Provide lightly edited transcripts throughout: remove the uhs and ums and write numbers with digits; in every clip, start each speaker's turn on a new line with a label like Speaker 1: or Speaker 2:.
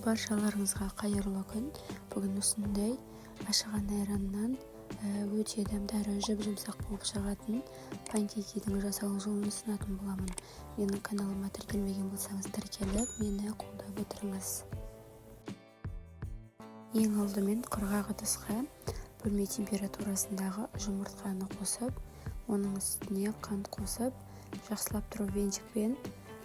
Speaker 1: Баршаларыңызға қайырлы күн. Бүгін осындай ашыған айраннан өте дәмді әрі жұп-жұмсақ болып шығатын панкейкидің жасалу жолын ұсынатын боламын. Менің каналыма тіркелмеген болсаңыз тіркеліп, мені қолдап отырыңыз. Ең алдымен құрғақ ыдысқа бөлме температурасындағы жұмыртқаны қосып, оның үстіне қант қосып, жақсылап тұрып венчикпен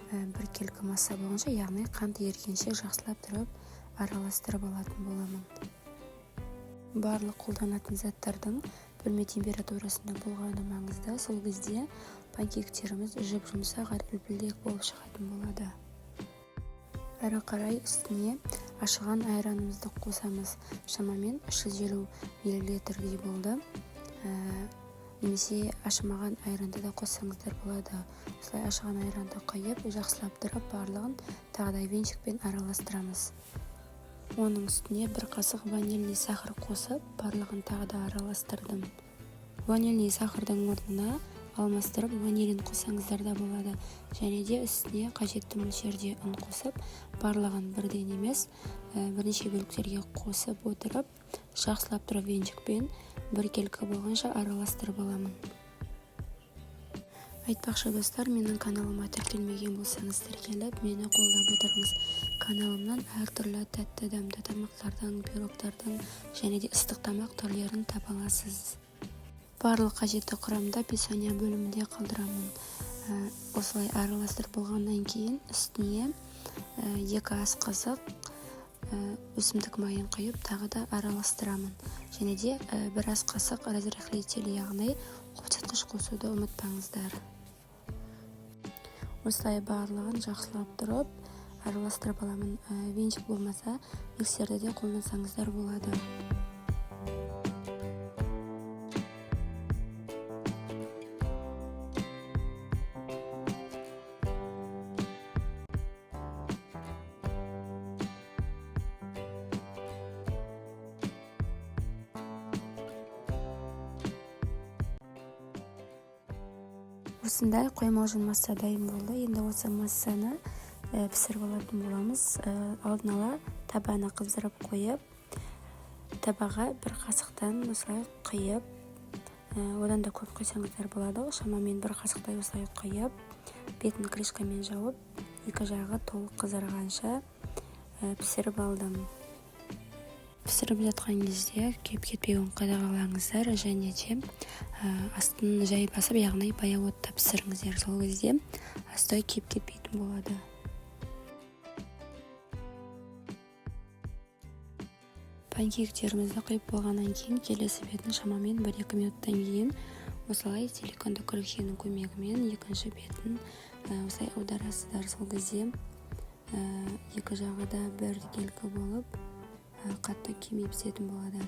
Speaker 1: біркелкі масса болғанша, яғни қант ерігенше жақсылап тұрып араластырып алатын боламын. Барлық қолданатын заттардың бөлме температурасында болғаны маңызды. Сол кезде панкейктеріміз жұп-жұмсақ әрі үлпілдек болып шығатын болады. Әрі қарай үстіне ашыған айранымызды қосамыз. Шамамен 350 мл болды. Немесе ашымаған айранды да қоссаңыздар болады. Осылай ашыған айранды құйып, жақсылап тұрып, барлығын тағыдай венчикпен араластырамыз. Оның үстіне бір қасық ванильный сахар қосып, барлығын тағыда араластырдым. Ванильный сахардың орнына алмастырып ванилин қоссаңыздар да болады. Және де үстіне қажетті мөлшерде ұн қосып, барлығын бірден емес, бірнеше бөліктерге қосып отырып, жақсылап тұрып венчикпен біркелкі болғанша араластырып аламын. Айтпақшы достар, менің каналыма тіркелмеген болсаңыз тіркеліп, мені қолдап отырыңыз. Каналымнан әртүрлі тәтті дәмді тамақтардан, пирогтардан және де ыстық тамақ түрлерін таба аласыз. Барлық қажетті құрамда описание бөлімінде қалдырамын. Осылай араластырып болғаннан кейін үстіне 2 ас қасық өсімдік майын құйып, тағы да араластырамын. Және де 1 ас қасық разрыхлитель, яғни қобдетқыш қосуды ұмытпаңыздар. Осылай барлығын жақсылап тұрып араластырып аламын. Венчик болмаса, миксерді де қолдансаңыздар болады. Осындай қоймалжың масса дайын болды. Енді осы массаны пісіріп алатын боламыз. Алдын ала табаны қыздырып қойып, табаға 1 қасықтан осылай құйып, одан да көп құйсаңыздар болады. Шамамен 1 қасықтай осылай құйып, бетін крышкамен жауып, 2 жағы толық қызарғанша пісіріп алдым. Пісіріп жатқан кезде кеп-кетпеуін қадағалаңыздар, және де астын жай басып, яғни баяу отта пісіріңіздер. Сол кезде асты кеп-кетпейтін болады. Панкейктерімізді құйып болғаннан кейін келесі бетін шамамен 1-2 минуттан кейін осылай силиконды күрекшенің көмегімен екінші бетін осылай аударасыздар. Сол кезде 2 жағы да біркелкі болып қатты кемей пісетін болады.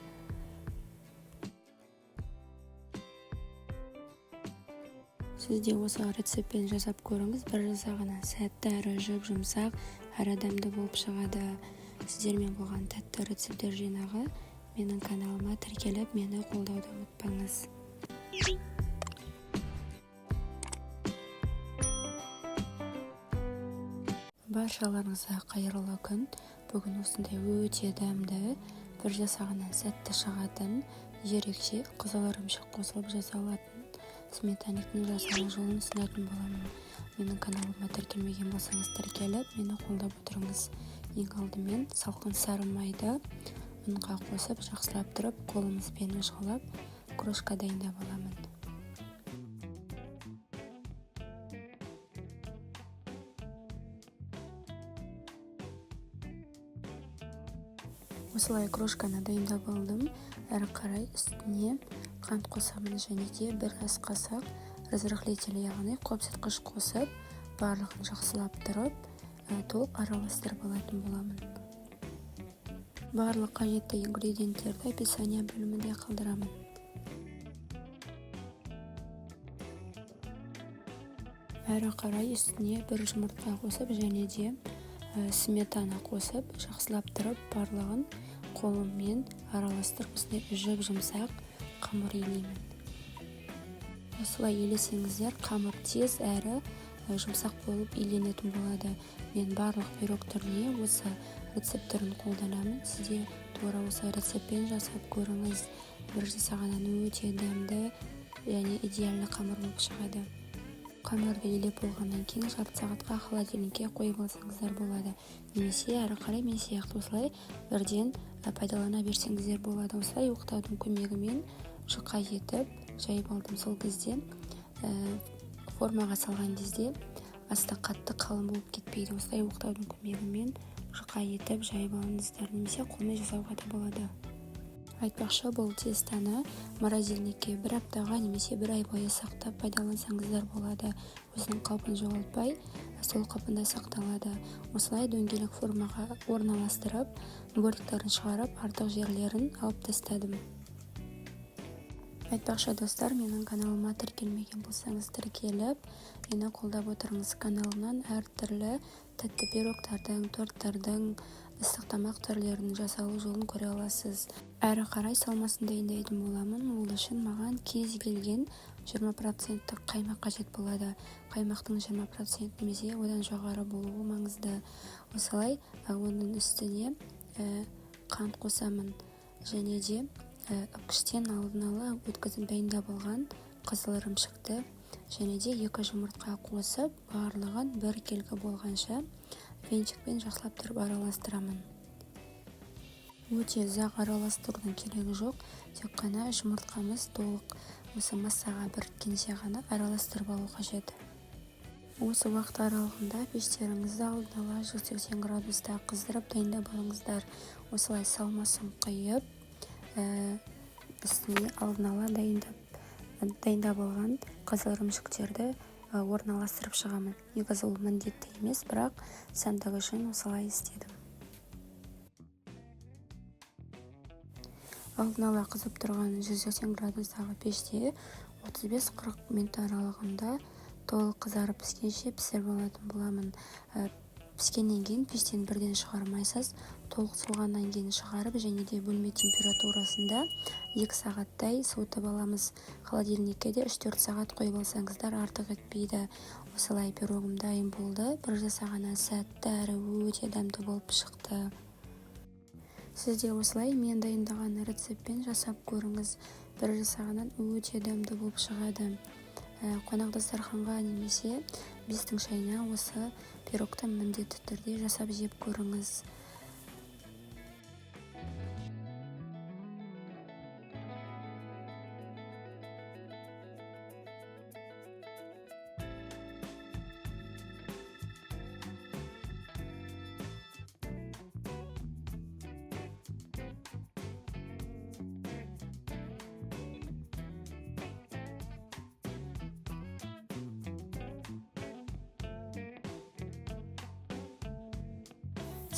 Speaker 1: Сіз де осы рецептпен жасап көріңіз. Бір жасағынан сәтті әрі жұп-жұмсақ әрі дәмді болып шығады. Сіздермен болған тәтті рецептер жинағы менің каналыма тіркеліп, мені қолдауды ұмытпаңыз. Баршаларыңызға қайырлы күн. Бүгін осындай өте дәмді, бір жасағынан сәтті шығатын, ерекше қызыл ірімшік қосылып жасалатын сметаниктің жасалу жолын ұсынатын боламын. Менің каналыма тіркелмеген болсаңыз тіркеліп, мені қолдап отырыңыз. Ең алдымен салқын сары майды ұнға қосып, жақсылап тұрып, қолымызбен ұшқылап, крошка дайындап аламын. Осылай крошканы дайындап алдым. Әрі қарай үстіне қант қосамын және де 1 ас қасық разрыхлитель, яғни қобдетқыш қосып, барлығын жақсылап тұрып, толық араластырып алатын боламын. Барлық қажетті ингредиенттерді описание бөлімінде қалдырамын. Әрі қарай үстіне 1 жұмыртқа қосып және де сметана қосып, жақсылап тұрып, барлығын қолыммен араластырып, осындай жұп-жұмсақ қамыр илеймін. Осылай елесеңіздер, қамыр тез әрі жұмсақ болып иленетін болады. Мен барлық пирог түріне осы рецепттерін қолданамын. Сізде тура осы рецептпен жасап көріңіз. Бір жасағаннан өте дәмді және идеальны қамыр болып шығады. Қамырды елеп болғаннан кейін жарты сағатқа холодильникке қойып алсаңыздар болады. Немесе әрі қарай мен сияқты осылай бірден пайдалана берсеңіздер болады. Осылай оқтаудың көмегімен жұқа етіп жайып алдым. Сол кезде формаға салған кезде асты қатты қалың болып кетпейді. Осылай оқтаудың көмегімен жұқа етіп жайып алыңыздар. Немесе қолмен жасауға да болады. Айтпақшы, бұл тестаны морозильникке бір аптаға немесе бір ай бойы сақтап пайдалансаңыздар болады. Өзінің қалпын жоғалтпай, сол қалпында сақталады. Осылай дөңгелек формаға орналастырып, бөліктерін шығарып, артық жерлерін алып тастадым. Айтпақшы достар, менің каналыма тіркелмеген болсаңыз тіркеліп, мені қолдап отырыңыз. Каналымнан әртүрлі тәтті пирогтардың, торттардың, ыстық тамақ түрлерінің жасалу жолын көре аласыз. Әрі қарай салмасын дайындайтын боламын. Ол үшін маған кез келген 20% қаймақ қажет болады. Қаймақтың 20% немесе одан жоғары болуы маңызды. Осылай оның үстіне қант қосамын. Және де үпкіштен алдын ала өткізіп дайындап алған қызыл ірімшікті және де 2 жұмыртқа қосып, барлығын бір келгі болғанша венчикпен жақсылап тұрып араластырамын. Өте ұзақ араластырудың керегі жоқ, тек қана жұмыртқамыз толық осы массаға біріккенше ғана араластырып алу қажет. Осы уақыт аралығында пештеріңізді алдын ала 180 градуста қыздырып дайындап алыңыздар. Осылай салмасын құйып, үстіне алдын ала дайындап алған қызыл ірімшіктерді орналастырып шығамын. Негізі ол міндетті емес, бірақ сәндік үшін осылай істедім. Алдын ала қызып тұрған 180 градустағы пеште 35-40 минут аралығында толық қызарып піскенше пісіріп алатын боламын. Піскеннен кейін пештен бірден шығармайсыз, толық суығаннан кейін шығарып және де бөлме температурасында 2 сағаттай суытып аламыз. Холодильникке де 3-4 сағат қойып алсаңыздар артық етпейді. Осылай пирогым дайын болды. Бір жасағаннан сәтті әрі өте дәмді болып шықты. Сізде осылай мен дайындаған рецептпен жасап көріңіз. Бір жасағаннан өте дәмді болып шығады. Қонақ дастарханға немесе бестің шайына осы пирогты міндетті түрде жасап жеп көріңіз.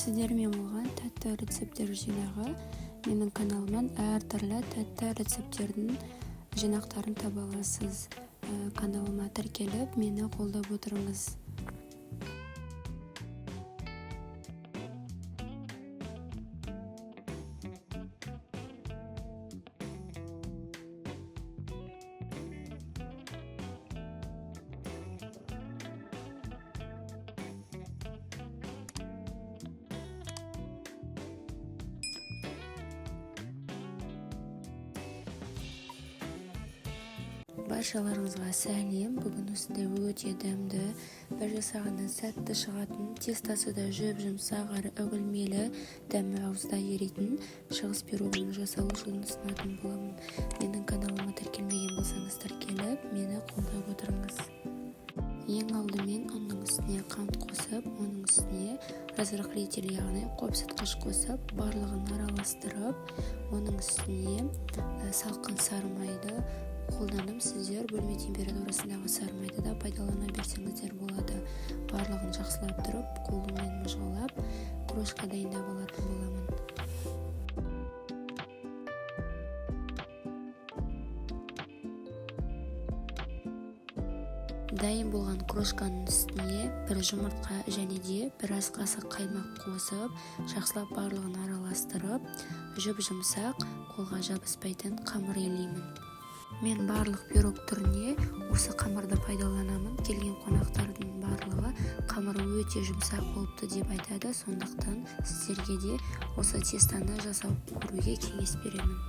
Speaker 1: Сіздермен болған тәтті рецепттер жинағы менің каналымнан әртүрлі тәтті рецепттердің жинақтарын таба аласыз. Каналыма тіркеліп, мені қолдап отырыңыз. Баршаларыңызға сәлем. Бүгін осындай өте дәмді, бір жасағаннан сәтті шығатын, тестасы да жүп-жұмсақ әрі үгілмелі, дәмі ауызда еритін шығыс пирогының жасалу жолын ұсынатын боламын. Менің каналыма тіркелмеген болсаңыз тіркеліп, мені қолдап отырыңыз. Ең алдымен оның үстіне қант қосып, оның үстіне разрыхлитель, яғни қопсытқыш қосып, барлығын араластырып, оның үстіне салқын сары майды қолданым. Сіздер бөлме температурасындағы сары майды да пайдалана берсеңіздер болады. Барлығын жақсылап тұрып, қолыммен мыжғылап, крошка дайындап алатын боламын. Дайын болған крошканың үстіне бір жұмыртқа және де бір ас қасық қаймақ қосып, жақсылап барлығын араластырып, жүп-жұмсақ, қолға жабыспайтын қамыр илеймін. Мен барлық пирог түріне осы қамырды пайдаланамын. Келген қонақтардың барлығы қамыры өте жұмсақ болыпты деп айтады. Сондықтан сіздерге де осы тестаны жасап көруге кеңес беремін.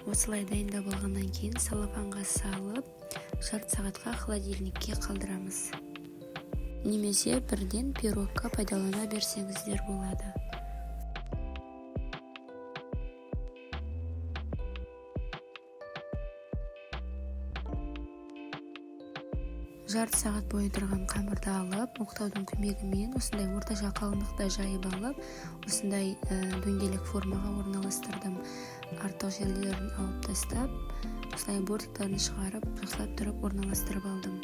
Speaker 1: Осылай дайындап алғаннан кейін салафанға салып, жарты сағатқа холодильникке қалдырамыз. Немесе бірден пирогқа пайдалана берсеңіздер болады. Жарты сағат бойы тұрған қамырды алып, оқтаудың көмегімен осындай орташа қалыңдықта жайып алып, осындай дөңгелек формаға орналастырдым. Артық жерлерін алып тастап, осылай бортықтарын шығарып, жақсылап тұрып орналастырып алдым.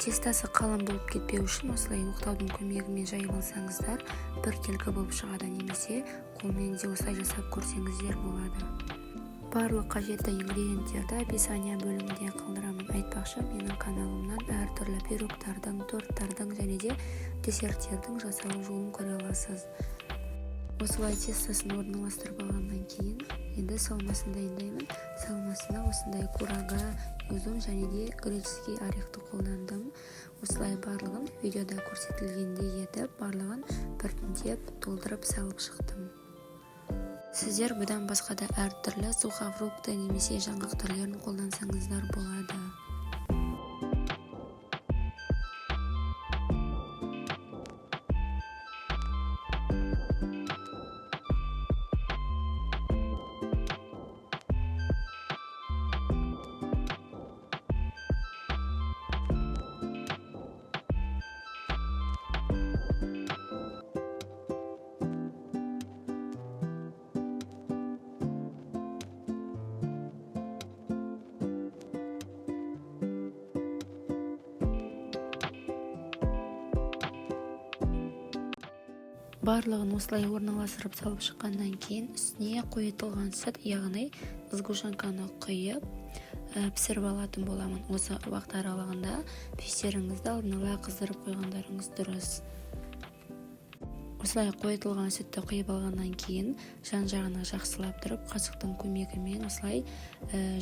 Speaker 1: Тестасы қалың болып кетпеу үшін осылай оқтаудың көмегімен жайып алсаңыздар, біркелкі болып шығады, немесе қолмен де осылай жасап көрсеңіздер болады. Барлық қажетті ингредиенттерді описание бөлімінде қалдырамын. Айтпақшы, менің каналымнан әртүрлі пирогтардың, торттардың және де десерттердің жасалу жолын көре аласыз. Осылай тестасын орналастырып алғаннан кейін, енді салмасын дайындаймын. Салмасына осындай курага, изюм және де греческий орехты қолдандым. Осылай барлығын видеода көрсетілгендей етіп, барлығын біртіндеп толтырып салып шықтым. Сіздер бұдан басқа да әртүрлі сухофрукты немесе жаңғақ түрлерін қолдансаңыздар болады. Барлығын осылай орналастырып салып шыққаннан кейін үстіне қойытылған сүт, яғни сгущенканы құйып пісіріп алатын боламын. Осы уақыт аралығында пештеріңізді алдын ала қыздырып қойғандарыңыз дұрыс. Осылай қойытылған сүтті құйып алғаннан кейін жан-жағына жақсылап тұрып, қасықтың көмегімен осылай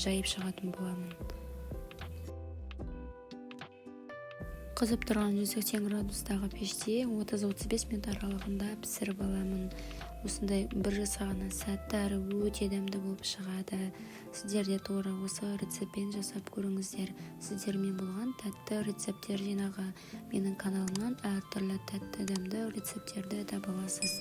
Speaker 1: жайып шығатын боламын. Қызып тұрған 180 градустағы пеште 30-35 минут аралығында пісіріп аламын. Осындай бір жасағаннан сәтті әрі өте дәмді болып шығады. Сіздер де тура осы рецептпен жасап көріңіздер. Сіздермен болған тәтті рецепттер жинағы. Менің каналымнан әртүрлі тәтті дәмді рецепттерді таба аласыз.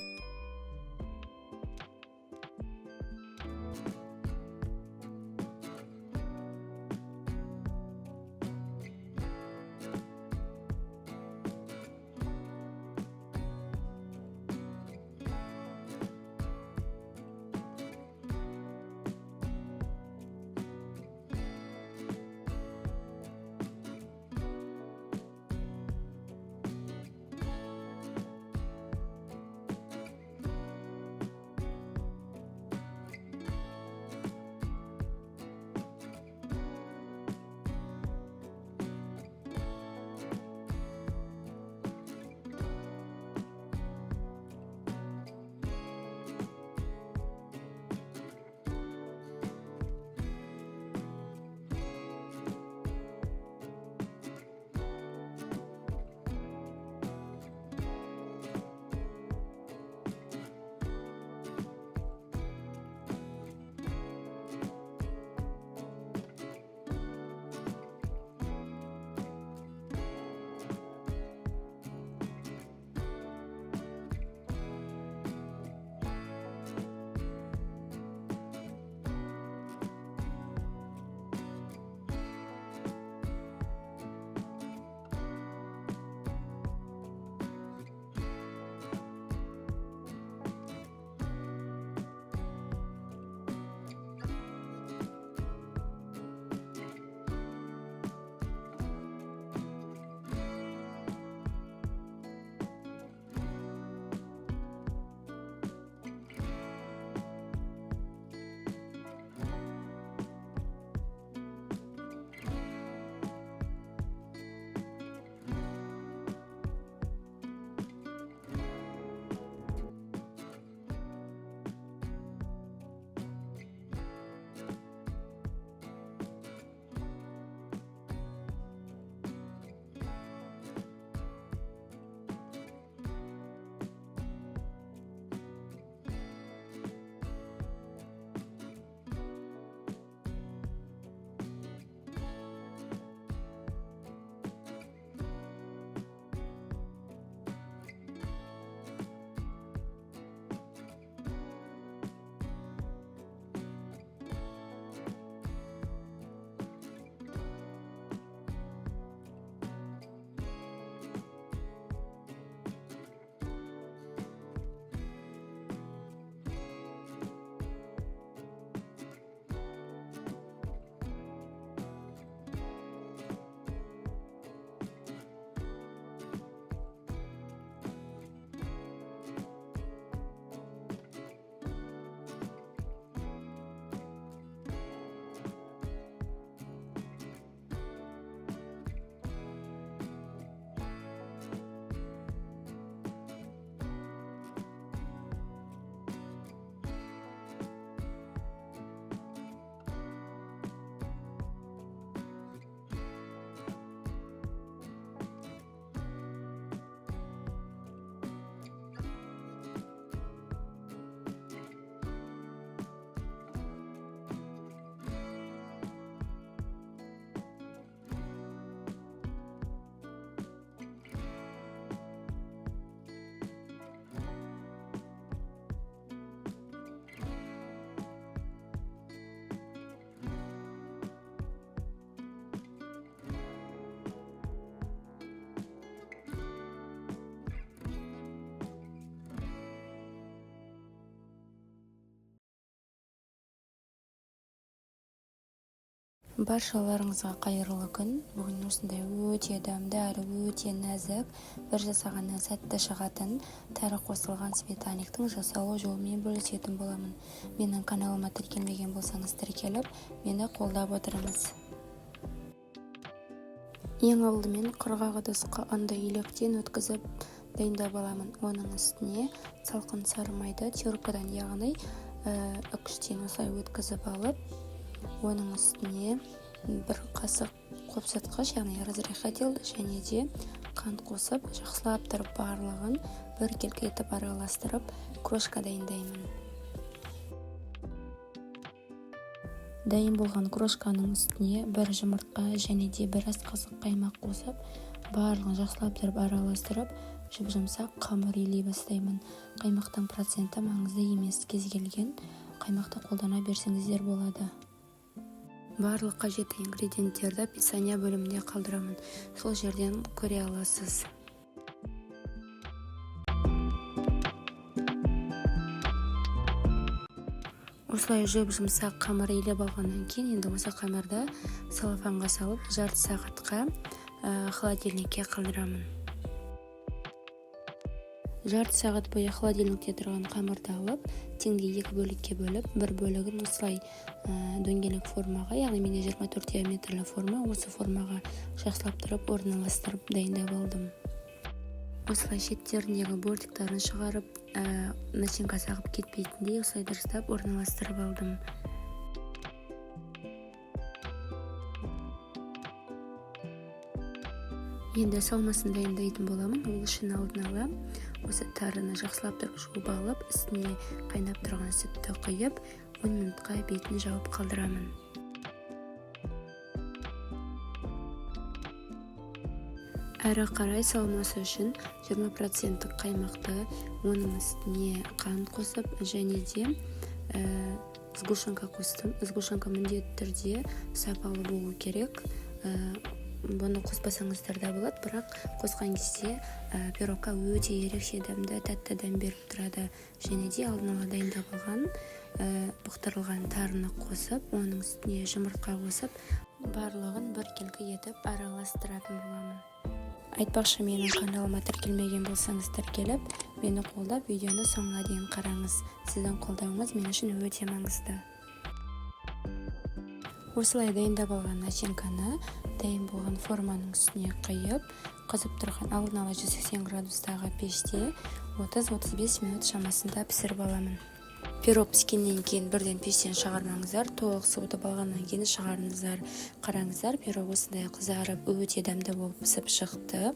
Speaker 1: Баршаларыңызға қайырлы күн. Бүгін осындай өте дәмді әрі өте нәзік, бір жасағаннан сәтті шығатын тәрі қосылған сметаниктің жасалу жолымен бөлісетін боламын. Менің каналыма тіркелмеген болсаңыз тіркеліп, мені қолдап отырыңыз. Ең алдымен құрғақ ыдысқа ұнды електен өткізіп дайындап аламын. Оның үстіне салқын сары майды теркадан, яғни үкіштен осылай өткізіп алып, оның үстіне бір қасық қопсытқыш, яғни разрыхлитель және де қант қосып, жақсылап тұрып барлығын бір келкетіп араластырып, крошка дайындаймын. Дайын болған крошканың үстіне бір жұмыртқа және де бір ас қасық қаймақ қосып, барлығын жақсылап тұрып араластырып, жұп-жұмсақ қамыр илей бастаймын. Қаймақтың проценті маңызды емес, кез келген қаймақты қолдана берсеңіздер болады. Барлық қажетті ингредиенттерді описание бөлімінде қалдырамын. Сол жерден көре аласыз. Осылай жұп-жұмсақ қамыр илеп алғаннан кейін, енді осы қамырды целлофанға салып, жарты сағатқа холодильникке қалдырамын. Жарты сағат бойы холодильникте тұрған қамырды алып, теңдей екі бөлікке бөліп, бір бөлігін осылай дөңгелек формаға, яғни менде 24 диаметрлі форма, осы формаға жақсылап тұрып, орналастырып дайындап алдым. Осылай шеттеріндегі бортиктарын шығарып, начинка сағып кетпейтіндей осылай дұрыстап орналастырып алдым. Енді салмасын дайындайтын боламын. Ол үшін алдын ала осы тарыны жақсылап тұрып жуып алып, үстіне қайнап тұрған сүтті құйып, 10 минутқа бетін жауып қалдырамын. Әрі қарай салмасы үшін 20% қаймақты, оның үстіне қант қосып және де сгущенка қостым. Сгущенка міндетті түрде сапалы болу керек. Бұны қоспасаңыздар да болады, бірақ қосқан кезде пирогқа өте ерекше дәмді, тәтті дәм беріп тұрады. Және де алдын ала дайындап алған бұқтырылған тарыны қосып, оның үстіне жұмыртқа қосып, барлығын бір келкі етіп араластыратын боламын. Айтпақшы, менің каналыма тіркелмеген болсаңыз тіркеліп, мені қолдап, видеоны соңына дейін қараңыз. Сіздің қолдауыңыз мен үшін өте маңызды. Осылай дайындап алған начинканы дайын болған форманың үстіне қойып, қызып тұрған алдын ала 180 градустағы пеште 30-35 минут шамасында пісіріп аламын. Пирог піскеннен кейін бірден пештен шығармаңыздар, толық суытып алғаннан кейін шығарыңыздар. Қараңыздар, пирог осындай қызарып, өте дәмді болып пісіп шықты.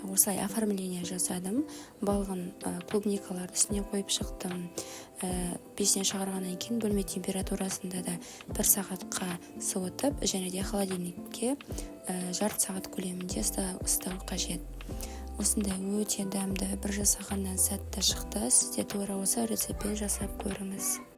Speaker 1: Осылай оформление жасадым. Балғын клубникаларды үстіне қойып шықтым. Пештен шығарғаннан кейін бөлме температурасында да 1 сағатқа суытып, және де холодильникке жарты сағат көлемінде ұстау қажет. Осындай өте дәмді, бір жасағаннан сәтті шықты. Сізде тура осы рецептпен жасап көріңіз.